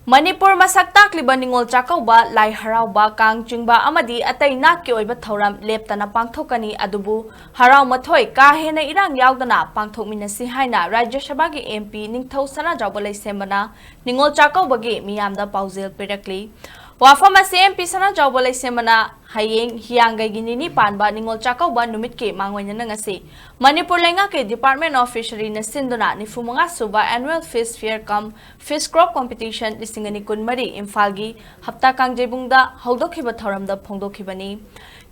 Manipur masak takliba Ningthou Sanajaoba Leisemba kang chingba amadi atai nakki oiba thoram leptana pangthokani adubu harau mathoi ka hena irang yaudana pangthokminasi haina Rajya Sabha gi MP Ningthou Sanajaoba Leisemba na Ningthou Sanajaoba gi miyamda paujel pirakli wafam asi MP Sanajaoba Leisemba na hayeng hianggai gi nini panba Ningthou Sanajaoba numit ki mangoina ngasi Manipur lenga ke Department of Fishery na sinduna ni fumunga suba annual fish fair cum fish crop competition lisingani kunmari Imphal gi hapta kangjebungda phongdokhre thoramda phongdokhibani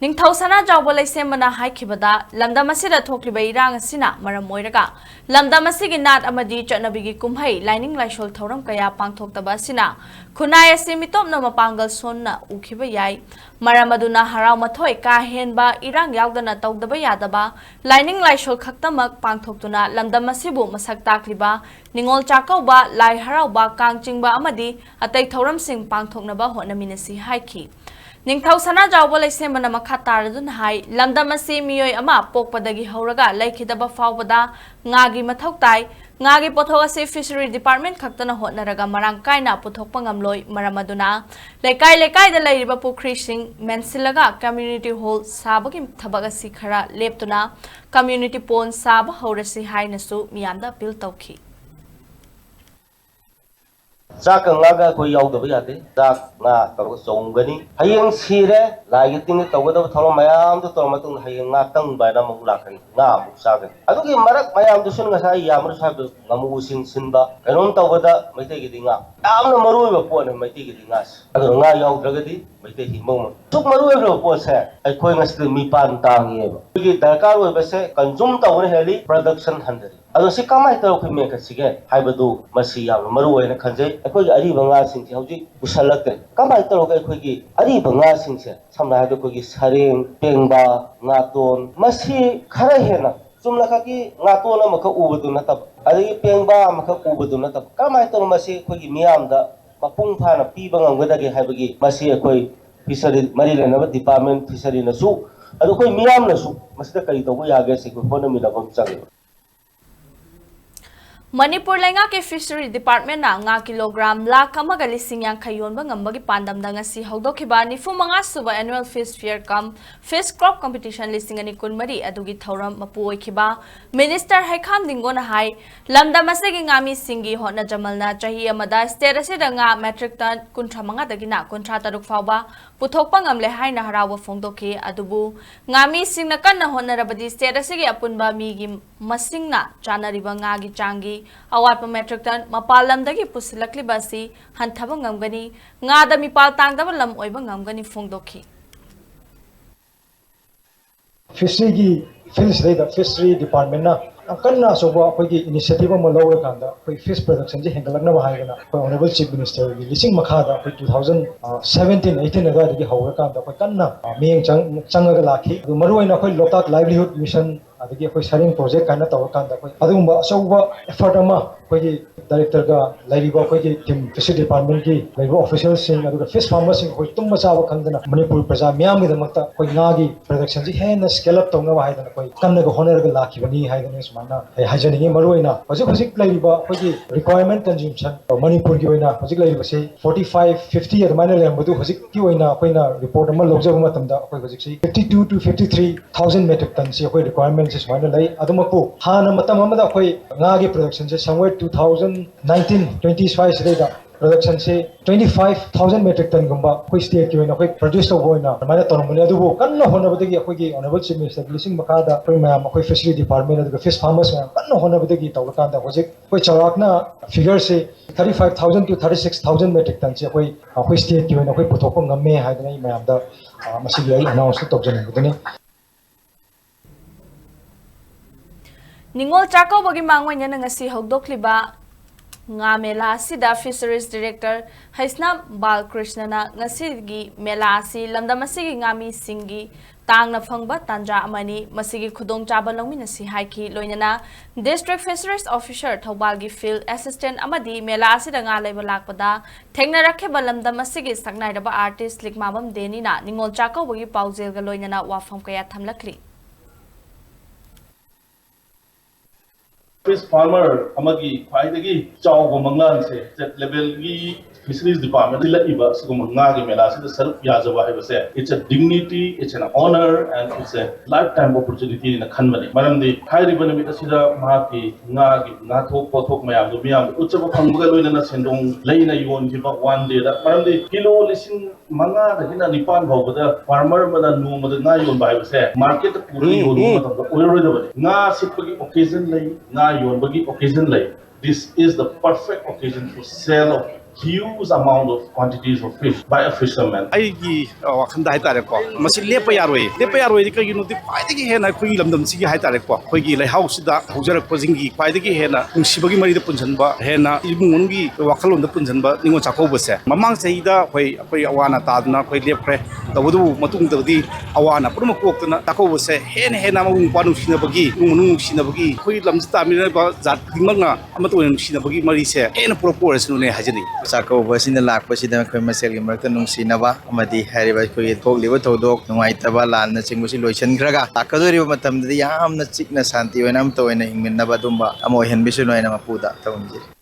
Ningthou Sanajaoba Leisemba na haikibada lamdam asida thokliba Irang asina maram oiraga lamdam asigi nat amadi Chatnabigi kumhai lining laishol thoram kaya pangthoktaba asina Khunai asi Mitopna Mapangal Oina Ukhiba Yai maram aduna harau mathoi ka henba Irang yaudana tawdaba yadaba lining laishol khaktamak pangthoktuna lamdam asibu masak takliba Ningthou Sanajaoba Leisemba kang chingba amadi atai thoram sing pangthoknaba honaminasi haiki Ningthou Sanajaoba Leisemba na makataradun hai lamdam asi miyoi ama pokpadagi horaga laikhidaba fawbada ngagi mathoktai ngagi pothok asi fishery department khaktana hotnaraga marang kaina puthokpa ngamloi maramaduna lekai da lairiba pukhri sing mensilaga community hall sabagi thabak asi khara leptuna community pond sab horasi hainasu miyamda appeal tawki Zak ngaga ko yaudaba yate zak nga tarko songgani hayeng sire lagi tingi tawada thalo mayam to tormatung hayeng ngatang baina mong lakani nga musagan adugi marak mayam to sun nga sai yamru sabu ngamu sinba kanon tawada maite gi dinga amna maru ba pon maite gi dingas adu nga yaudragadi maite hi mom tuk maru ba po se ai khoi ngas mi pan tang ye ba gi darkar oi ba se consume tawne heli production handari adu si kamai taw khime ka sige haibadu masi yam maru oi na khanje अखोई Areeb ngaasing hauji busalakte kamai taro kai khoi gi Areeb ngaasing se samna hadu ko gi sareng pengba ngaton masi khara hena chumla ka gi ngaton ma ka ubadu na tab adi pengba ma ka ubadu na tab kamai taro masi khoi gi miyam da mapung phana piba ngamgada gi haibagi masi akhoi fishery mari lena department fishery na su adu khoi miyam na su masida kai to ya ge se ko phone mi la bam chang Manipur lenga ke fishery department na nga kilogram lakh amaga lising yang khayon ba ngambagi pandam da ngasi hogdokhiba ni fumanga suba annual fish fair cum fish crop competition lising ani kunmari adugi thoram mapu oikhiba minister haikham dingona hai lamdam asegi ngami singi hotna jamalna chahi amada state asida nga metric ton 35 dagina 36 fawba puthokpa ngamle haina harawa phongdokhi adubu ngami singna kanna honarabadi state asegi apunba migi masingna chanariba ngagi changi awatpa metric ton mapalamdagi pusilakli basi hanthaba ngamgani ngada mipal tangdaba lam oiba ngamgani phongdokhi fishery department na kanna soba akhoi initiative ma lawra kanda akhoi fish production je hengalakna ba haigana akhoi honorable chief minister gi lising makhada akhoi 2017 18 aga gi hawra kanda akhoi kanna meng changaga lakhi maru aina akhoi lotak livelihood mission adagi akhoi sharing project kana tawra kanda akhoi adumba soba effort ama akhoi director ga lairiba akhoi team fishery department gi laiba officials sing aduga fish farmers sing akhoi tumma chawa khangdana manipur praja miyam gi damakta akhoi nga gi production ji hena scale up tawna ba haidana akhoi kanna ga honor ga lakhi bani haidana mana hajani maruina hojik laiba akhoi requirement consumption manipur gi oina hojik laiba se 45 50 admana lembadu hojik ki oina akhoi report ama lojaba matamda akhoi hojik se 52 to 53000 metric tons akhoi requirement se mana lai adumapu hana matam amada akhoi nga gi production se somewhere 2019 25 sida production se 25000 metric ton gumba koi state ki oina koi produce to goina mana tormani adubu kanna honabadagi akhoi gi honorable chief minister lising makada koi mayam akhoi fishery department aduga fish farmers mayam kanna honabadagi tawrakanda hojik koi charakna figure se 35000 to 36000 metric ton se akhoi state ki oina koi puthokpa ngamme haidana mayam da masigi ai announce tawjani budani Ningthou Sanajaoba gi mangwaina ngasi hogdokliba nga mela sida fisheries director Haisna Balkrishnana ngasigi mela si lamdam asigi ngami singi tangna phangba tanja amani masigi khudong chaba longmina si haiki loinana district fisheries officer Thobal gi field assistant amadi mela asida nga laiba lakpada thengna rakhe lamdam asigi saknai raba artist likmabam deni na Ningthou Sanajaoba gi paujel ga loinana wafam kaya thamlakli fish farmer amagi khwaidagi chawgo manglan se state level gi Fisheries Department iba sigum nga gi mela sida self yajawa haibase it's a dignity, it's an honor, and it's a lifetime opportunity in a khanbani maramdi hairi bani mita sida mahaki nga gi nga thok pothok mayam do miyam uchaba phangbuga loina na sendong leina yon gi ba one day da maramdi kilo lising manga da hina nipan bawda farmer mana nu mada nga yon ba haibase market puri yon mata da oiroi da bani nga sipagi occasion lay nga yon bagi occasion lay. This is the perfect occasion to sell a huge amount of quantities of fish by a fisherman. Aigi wakhanda hai tare ko masi lepa yaroi di kai no di pai de gi hena khoi lamdam si gi hai tare ko khoi gi lai house da hujarak ko jingi pai de gi hena sibagi mari da punjan ba hena ibung gi wakhalon da punjan ba ningo chakau ba se mamang sei da khoi awana ta na khoi lep khre tawdu matung da di awana purma kok na takau ba se hena mung panu sina bagi nung sina bagi khoi lamji ta mi ba jat dingma amato sina bagi mari se hena proportion ne hajani Sakobasina lakpasida khoi masel gi marta nungsinaba amadi hariba khoi thokliba thodok nungaitaba lanna chingbusi loisan khraga takadori matamdi yamna chikna santi oinam to oina hingminaba dumba amo henbisu noina mapuda tawmji